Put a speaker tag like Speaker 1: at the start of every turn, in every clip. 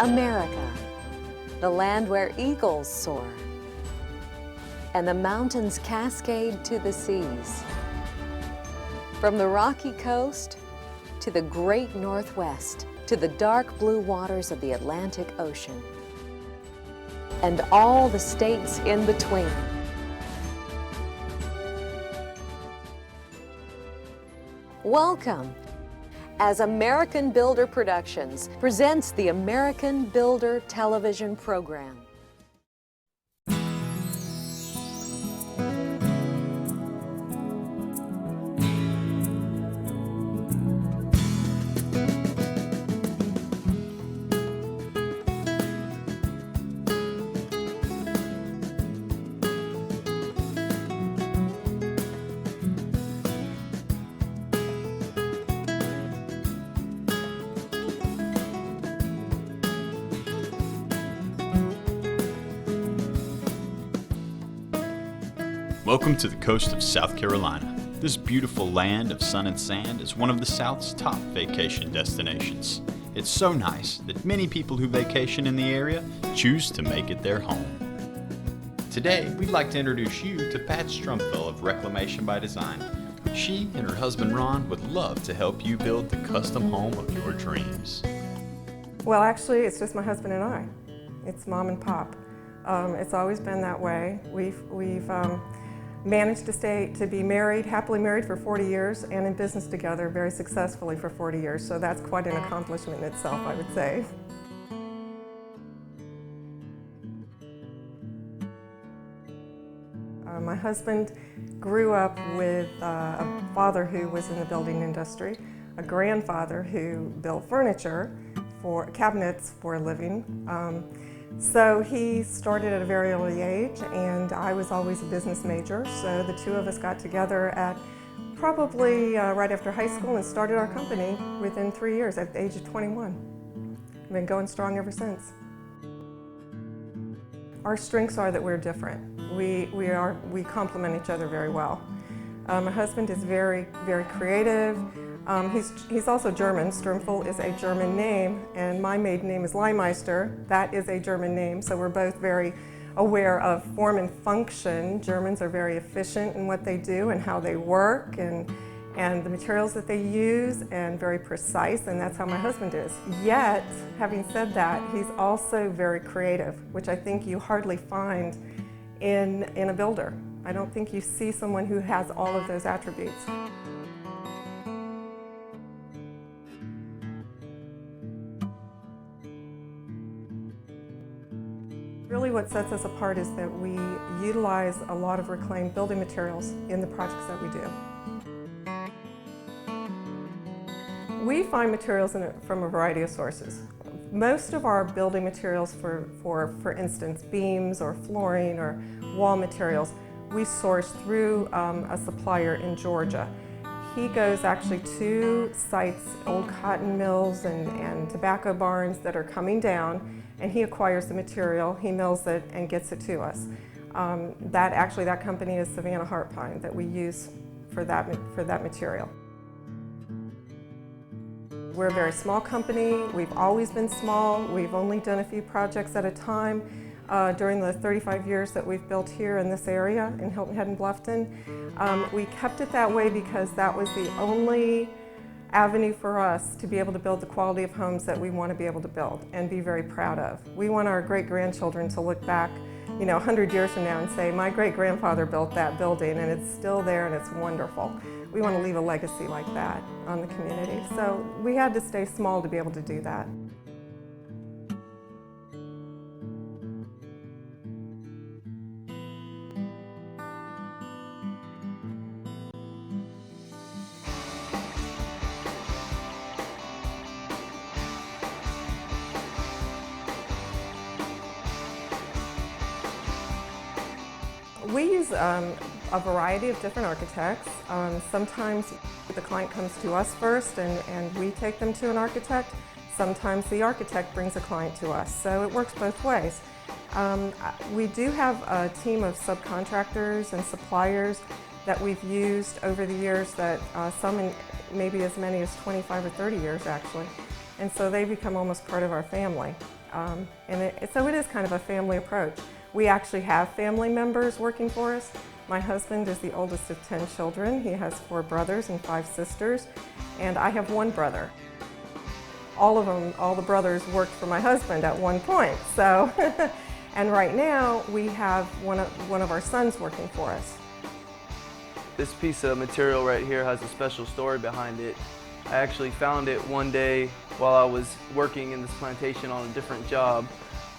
Speaker 1: America, the land where eagles soar, and the mountains cascade to the seas. From the rocky coast to the great Northwest, to the dark blue waters of the Atlantic Ocean, and all the states in between. Welcome, as American Builder Productions presents the American Builder television program.
Speaker 2: Welcome to the coast of South Carolina. This beautiful land of sun and sand is one of the South's top vacation destinations. It's so nice that many people who vacation in the area choose to make it their home. Today, we'd like to introduce you to Pat Strumfell of Reclamation by Design. She and her husband Ron would love to help you build the custom home of your dreams.
Speaker 3: Well, actually, it's just my husband and I. It's mom and pop. It's always been that way. We've managed to be married, happily married for 40 years and in business together very successfully for 40 years. So that's quite an accomplishment in itself, I would say. My husband grew up with a father who was in the building industry, a grandfather who built furniture for cabinets for a living. So he started at a very early age, and I was always a business major, so the two of us got together at probably right after high school and started our company within 3 years at the age of 21. We've been going strong ever since. Our strengths are that we're different. We complement each other very well. My husband is very, very creative. He's also German. Strumfell is a German name, and my maiden name is Leimeister. That is a German name, so we're both very aware of form and function. Germans are very efficient in what they do and how they work and the materials that they use, and very precise, and that's how my husband is. Yet, having said that, he's also very creative, which I think you hardly find in a builder. I don't think you see someone who has all of those attributes. Really what sets us apart is that we utilize a lot of reclaimed building materials in the projects that we do. We find materials from a variety of sources. Most of our building materials for instance, beams or flooring or wall materials, we source through a supplier in Georgia. He goes actually to sites, old cotton mills and tobacco barns that are coming down, and he acquires the material, he mills it, and gets it to us. That company is Savannah Heart Pine that we use for that material. We're a very small company. We've always been small. We've only done a few projects at a time during the 35 years that we've built here in this area in Hilton Head and Bluffton. We kept it that way because that was the only avenue for us to be able to build the quality of homes that we want to be able to build and be very proud of. We want our great-grandchildren to look back, 100 years from now and say, my great-grandfather built that building and it's still there and it's wonderful. We want to leave a legacy like that on the community. So we had to stay small to be able to do that. We use a variety of different architects. Sometimes the client comes to us first and we take them to an architect. Sometimes the architect brings a client to us, so it works both ways. We do have a team of subcontractors and suppliers that we've used over the years, that some in maybe as many as 25 or 30 years actually. And so they become almost part of our family. So it is kind of a family approach. We actually have family members working for us. My husband is the oldest of 10 children. He has 4 brothers and 5 sisters, and I have 1 brother. All the brothers worked for my husband at one point. So, and right now we have one of our sons working for us.
Speaker 4: This piece of material right here has a special story behind it. I actually found it one day while I was working in this plantation on a different job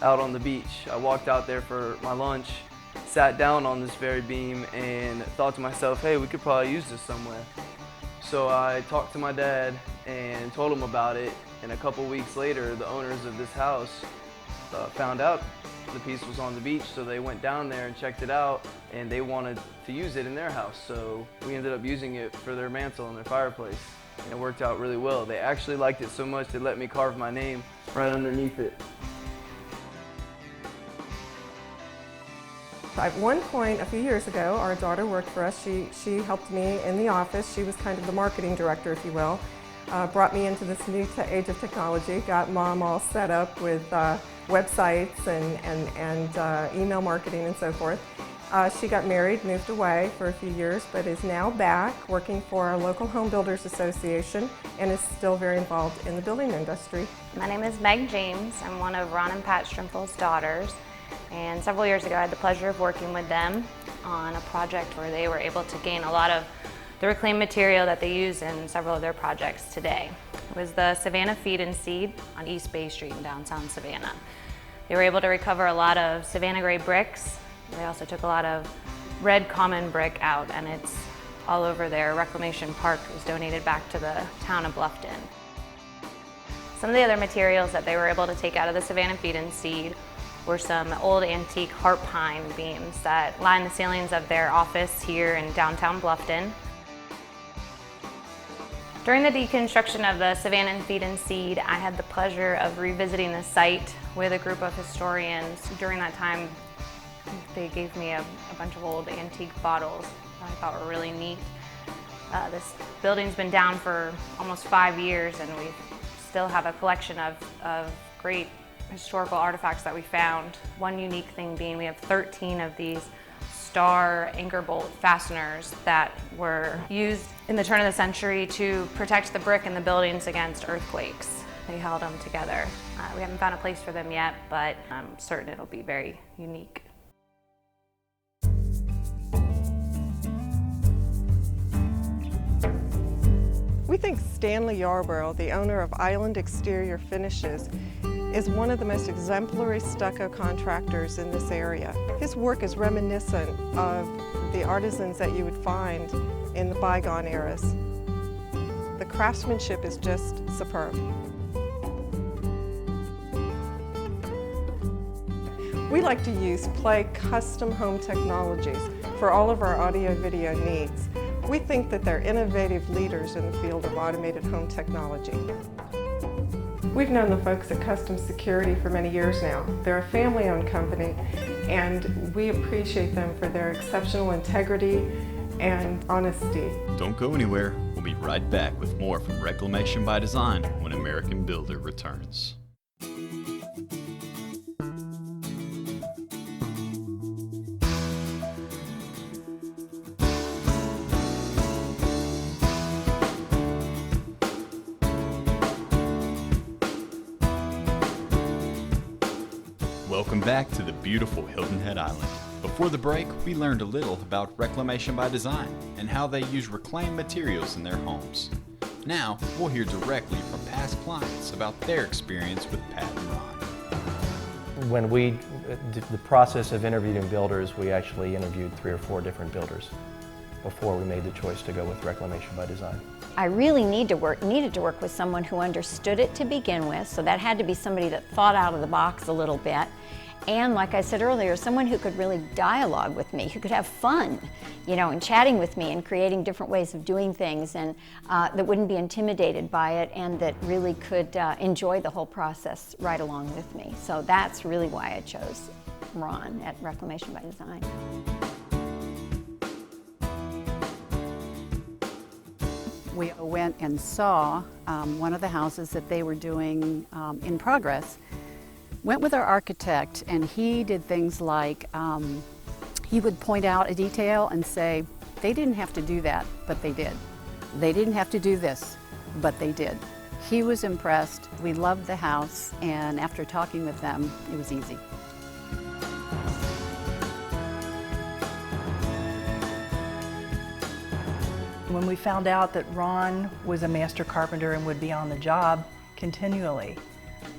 Speaker 4: out on the beach. I walked out there for my lunch, sat down on this very beam, and thought to myself, hey, we could probably use this somewhere. So I talked to my dad and told him about it, and a couple weeks later the owners of this house found out the piece was on the beach, so they went down there and checked it out, and they wanted to use it in their house. So we ended up using it for their mantle and their fireplace, and it worked out really well. They actually liked it so much they let me carve my name right underneath it.
Speaker 3: At one point, a few years ago, our daughter worked for us. She helped me in the office. She was kind of the marketing director, if you will. Brought me into this new age of technology, got Mom all set up with websites and email marketing and so forth. She got married, moved away for a few years, but is now back working for our local Home Builders Association and is still very involved in the building industry.
Speaker 5: My name is Meg James. I'm one of Ron and Pat Strimfel's daughters. And several years ago, I had the pleasure of working with them on a project where they were able to gain a lot of the reclaimed material that they use in several of their projects today. It was the Savannah Feed and Seed on East Bay Street in downtown Savannah. They were able to recover a lot of Savannah gray bricks. They also took a lot of red common brick out, and it's all over their Reclamation Park. It was donated back to the town of Bluffton. Some of the other materials that they were able to take out of the Savannah Feed and Seed were some old antique harp pine beams that line the ceilings of their office here in downtown Bluffton. During the deconstruction of the Savannah Feed and Seed, I had the pleasure of revisiting the site with a group of historians. During that time, they gave me a bunch of old antique bottles that I thought were really neat. This building's been down for almost 5 years, and we still have a collection of great historical artifacts that we found. One unique thing being we have 13 of these star anchor bolt fasteners that were used in the turn of the century to protect the brick in the buildings against earthquakes. They held them together. We haven't found a place for them yet, but I'm certain it'll be very unique.
Speaker 3: We think Stanley Yarborough, the owner of Island Exterior Finishes, is one of the most exemplary stucco contractors in this area. His work is reminiscent of the artisans that you would find in the bygone eras. The craftsmanship is just superb. We like to use Play custom home technologies for all of our audio-video needs. We think that they're innovative leaders in the field of automated home technology. We've known the folks at Custom Security for many years now. They're a family-owned company, and we appreciate them for their exceptional integrity and honesty.
Speaker 2: Don't go anywhere. We'll be right back with more from Reclamation by Design when American Builder returns. Welcome back to the beautiful Hilton Head Island. Before the break, we learned a little about Reclamation by Design and how they use reclaimed materials in their homes. Now, we'll hear directly from past clients about their experience with Pat and Ron.
Speaker 6: When we did the process of interviewing builders, we actually interviewed 3 or 4 different builders before we made the choice to go with Reclamation by Design.
Speaker 7: I really needed to work with someone who understood it to begin with, so that had to be somebody that thought out of the box a little bit. And like I said earlier, someone who could really dialogue with me, who could have fun, in chatting with me and creating different ways of doing things, and that wouldn't be intimidated by it, and that really could enjoy the whole process right along with me. So that's really why I chose Ron at Reclamation by Design.
Speaker 8: We went and saw one of the houses that they were doing in progress. went with our architect, and he did things like he would point out a detail and say, they didn't have to do that, but they did. They didn't have to do this, but they did. He was impressed. We loved the house, and after talking with them, it was easy.
Speaker 9: When we found out that Ron was a master carpenter and would be on the job continually,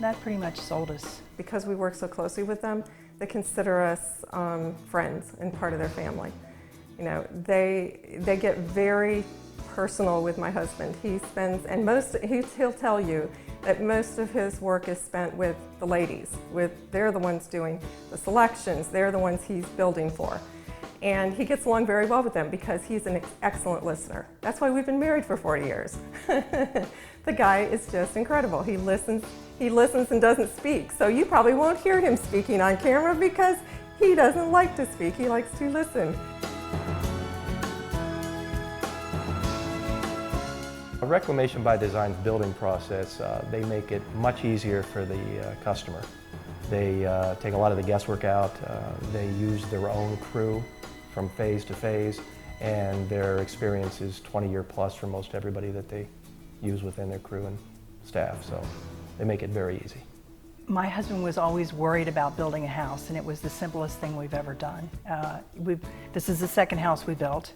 Speaker 9: that pretty much sold us.
Speaker 3: Because we work so closely with them, they consider us friends and part of their family. You know, they get very personal with my husband. He spends, and he'll tell you that most of his work is spent with the ladies. They're the ones doing the selections, they're the ones he's building for. And he gets along very well with them because he's an excellent listener. That's why we've been married for 40 years. The guy is just incredible. He listens and doesn't speak. So you probably won't hear him speaking on camera because he doesn't like to speak, he likes to listen.
Speaker 6: Reclamation by Design's building process, they make it much easier for the customer. They take a lot of the guesswork out. They use their own crew from phase to phase, and their experience is 20-year plus for most everybody that they use within their crew and staff, so they make it very easy.
Speaker 9: My husband was always worried about building a house, and it was the simplest thing we've ever done. This is the second house we built,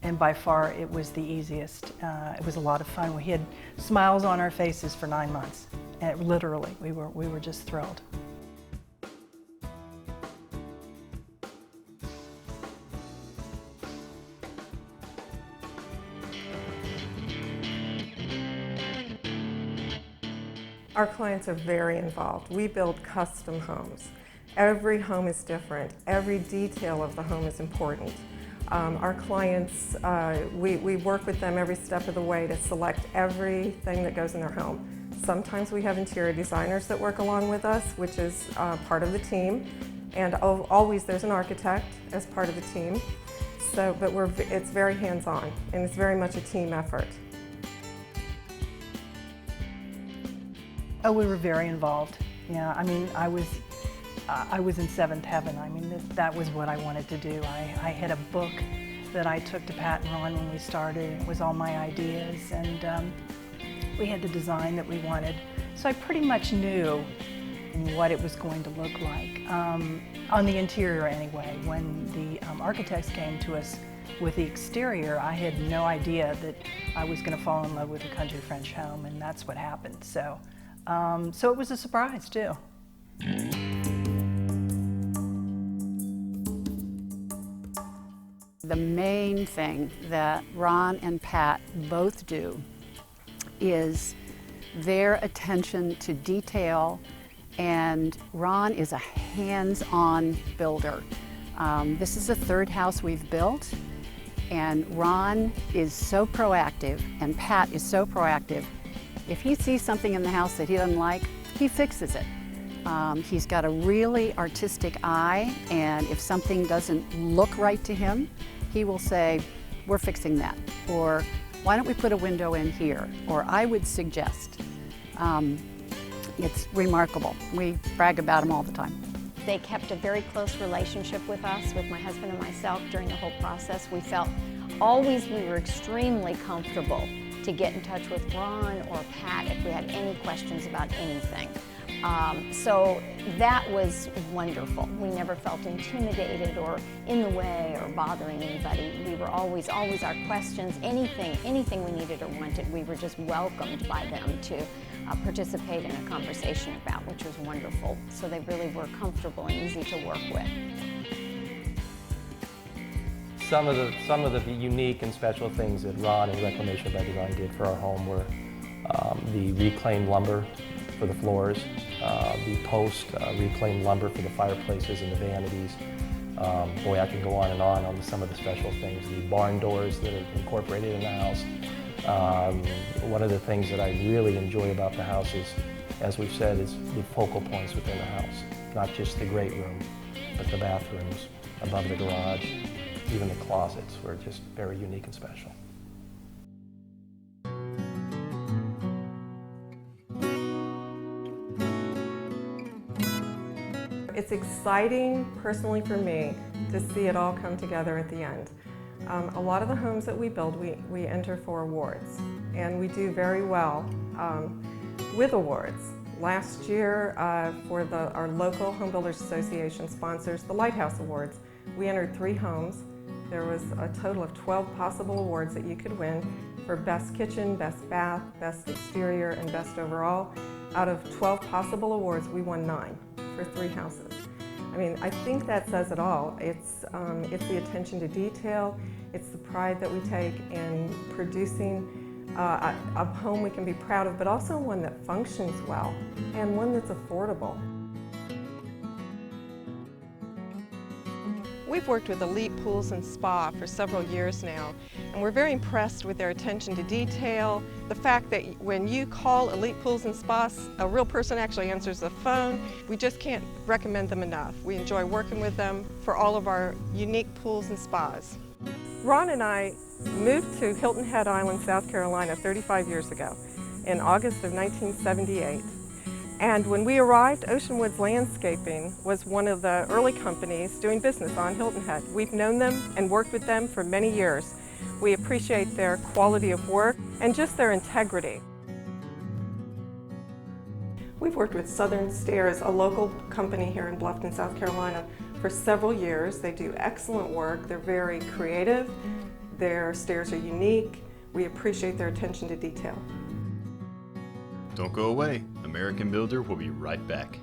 Speaker 9: and by far it was the easiest. It was a lot of fun. We had smiles on our faces for 9 months, and literally, we were just thrilled.
Speaker 3: Our clients are very involved. We build custom homes. Every home is different. Every detail of the home is important. Our clients, we work with them every step of the way to select everything that goes in their home. Sometimes we have interior designers that work along with us, which is part of the team. And always there's an architect as part of the team. So, but it's very hands-on, and it's very much a team effort.
Speaker 9: Oh, we were very involved. Yeah, I mean, I was in seventh heaven. I mean, that was what I wanted to do. I had a book that I took to Pat and Ron when we started. It was all my ideas, and we had the design that we wanted. So I pretty much knew what it was going to look like, on the interior anyway. When the architects came to us with the exterior, I had no idea that I was going to fall in love with a country French home, and that's what happened. So it was a surprise too.
Speaker 8: The main thing that Ron and Pat both do is their attention to detail, and Ron is a hands-on builder. This is the third house we've built, and Ron is so proactive and Pat is so proactive. If he sees something in the house that he doesn't like, he fixes it. He's got a really artistic eye, and if something doesn't look right to him, he will say, we're fixing that, or why don't we put a window in here, or I would suggest. It's remarkable. We brag about him all the time.
Speaker 7: They kept a very close relationship with us, with my husband and myself, during the whole process. We felt always we were extremely comfortable to get in touch with Ron or Pat if we had any questions about anything. So that was wonderful. We never felt intimidated or in the way or bothering anybody. We were always our questions, anything we needed or wanted, we were just welcomed by them to participate in a conversation about, which was wonderful. So they really were comfortable and easy to work with.
Speaker 6: Some of the unique and special things that Ron and Reclamation by Design did for our home were the reclaimed lumber for the floors, the post reclaimed lumber for the fireplaces and the vanities. Boy, I can go on and some of the special things. The barn doors that are incorporated in the house. One of the things that I really enjoy about the house is, as we've said, is the focal points within the house. Not just the great room, but the bathrooms, above the garage, even the closets were just very unique and special.
Speaker 3: It's exciting, personally for me, to see it all come together at the end. A lot of the homes that we build, we enter for awards, and we do very well with awards. Last year, for our local Home Builders Association sponsors the Lighthouse Awards, we entered 3 homes. There was a total of 12 possible awards that you could win for Best Kitchen, Best Bath, Best Exterior, and Best Overall. Out of 12 possible awards, we won 9 for 3 houses. I mean, I think that says it all. It's the attention to detail, it's the pride that we take in producing a home we can be proud of, but also one that functions well and one that's affordable. We've worked with Elite Pools and Spa for several years now, and we're very impressed with their attention to detail. The fact that when you call Elite Pools and Spas, a real person actually answers the phone. We just can't recommend them enough. We enjoy working with them for all of our unique pools and spas. Ron and I moved to Hilton Head Island, South Carolina 35 years ago in August of 1978. And when we arrived, Ocean Woods Landscaping was one of the early companies doing business on Hilton Head. We've known them and worked with them for many years. We appreciate their quality of work and just their integrity. We've worked with Southern Stairs, a local company here in Bluffton, South Carolina, for several years. They do excellent work. They're very creative. Their stairs are unique. We appreciate their attention to detail.
Speaker 2: Don't go away. American Builder will be right back.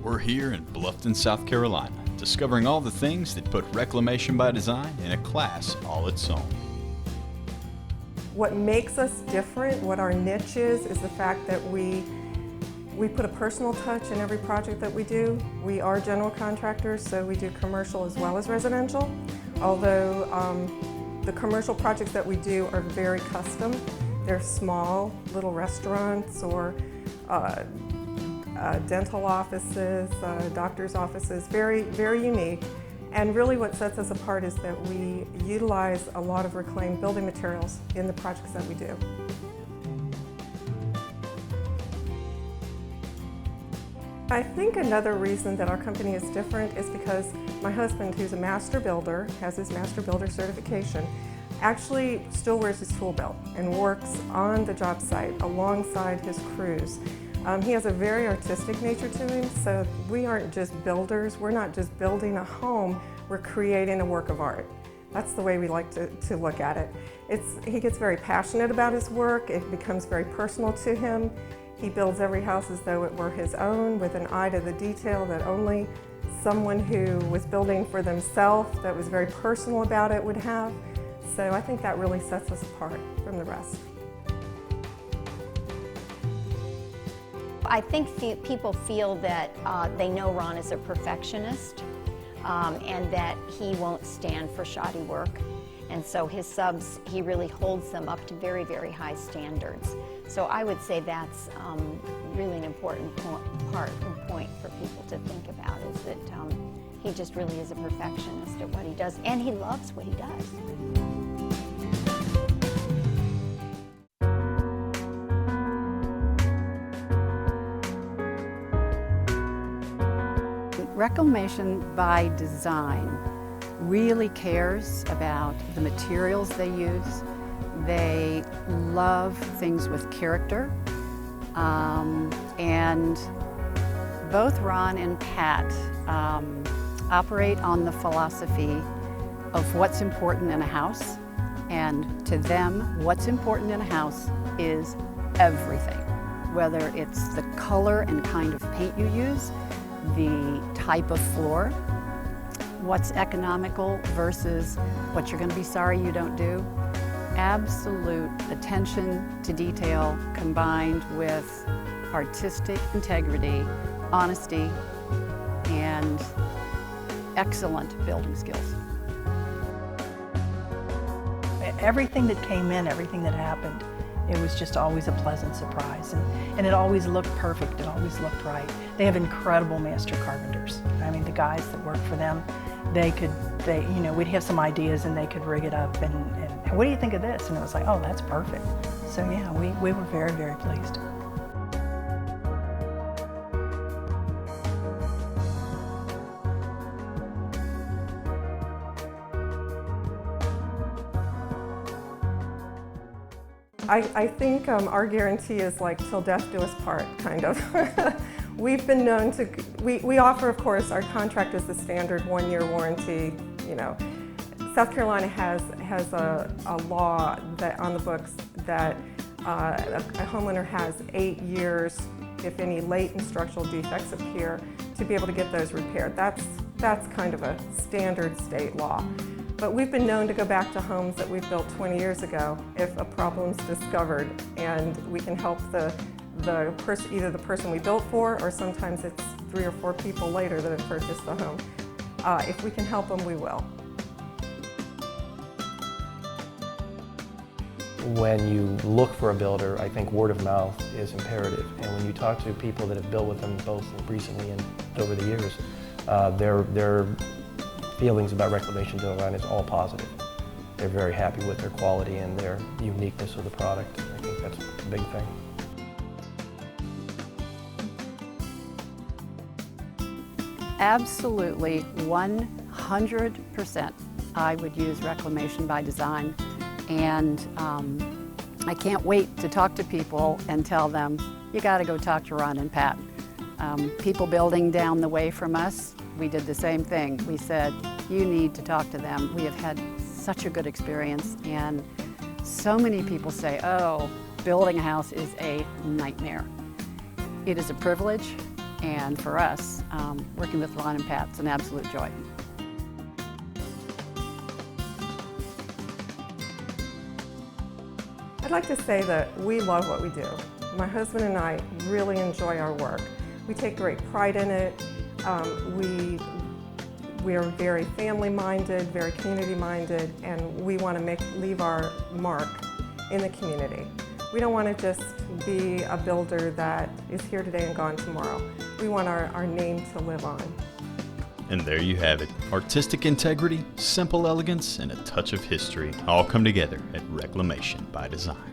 Speaker 2: We're here in Bluffton, South Carolina, discovering all the things that put Reclamation by Design in a class all its own.
Speaker 3: What makes us different, what our niche is the fact that we put a personal touch in every project that we do. We are general contractors, so we do commercial as well as residential, although the commercial projects that we do are very custom. They're small, little restaurants or dental offices, doctor's offices, very, very unique. And really what sets us apart is that we utilize a lot of reclaimed building materials in the projects that we do. I think another reason that our company is different is because my husband, who's a master builder, has his master builder certification, actually still wears his tool belt and works on the job site alongside his crews. He has a very artistic nature to him, so we aren't just builders. We're not just building a home, we're creating a work of art. That's the way we like to look at it. He gets very passionate about his work. It becomes very personal to him. He builds every house as though it were his own, with an eye to the detail that only someone who was building for themselves, that was very personal about it, would have. So I think that really sets us apart from the rest.
Speaker 7: I think people feel that they know Ron is a perfectionist and that he won't stand for shoddy work. And so his subs, he really holds them up to very, very high standards. So I would say that's really an important point for people to think about, is that he just really is a perfectionist at what he does, and he loves what he does.
Speaker 8: Reclamation by Design really cares about the materials they use. They love things with character. And both Ron and Pat operate on the philosophy of what's important in a house. And to them, what's important in a house is everything. Whether it's the color and kind of paint you use, the type of floor, what's economical versus what you're going to be sorry you don't do. Absolute attention to detail combined with artistic integrity, honesty, and excellent building skills.
Speaker 9: Everything that came in, everything that happened, it was just always a pleasant surprise, and it always looked perfect, it always looked right. They have incredible master carpenters. I mean, the guys that work for them, we'd have some ideas and they could rig it up and what do you think of this? And it was like, oh, that's perfect. So yeah, we were very, very pleased.
Speaker 3: I think our guarantee is like till death do us part, kind of. We've been known to, we offer, of course, our contract is the standard 1-year warranty. You know, South Carolina has a law that on the books that a homeowner has 8 years, if any latent structural defects appear, to be able to get those repaired. That's kind of a standard state law. But we've been known to go back to homes that we've built 20 years ago if a problem's discovered, and we can help either the person we built for, or sometimes it's 3 or 4 people later that have purchased the home. If we can help them, we will.
Speaker 6: When you look for a builder, I think word of mouth is imperative. And when you talk to people that have built with them both recently and over the years, their feelings about Reclamation By Design is all positive. They're very happy with their quality and their uniqueness of the product. I think that's a big thing.
Speaker 8: Absolutely, 100%, I would use Reclamation By Design. And I can't wait to talk to people and tell them, you got to go talk to Ron and Pat. People building down the way from us, we did the same thing. We said, you need to talk to them. We have had such a good experience, and so many people say, oh, building a house is a nightmare. It is a privilege, and for us, working with Ron and Pat, it's an absolute joy.
Speaker 3: I'd like to say that we love what we do. My husband and I really enjoy our work. We take great pride in it. We are very family-minded, very community-minded, and we want to leave our mark in the community. We don't want to just be a builder that is here today and gone tomorrow. We want our name to live on.
Speaker 2: And there you have it. Artistic integrity, simple elegance, and a touch of history all come together at Reclamation by Design.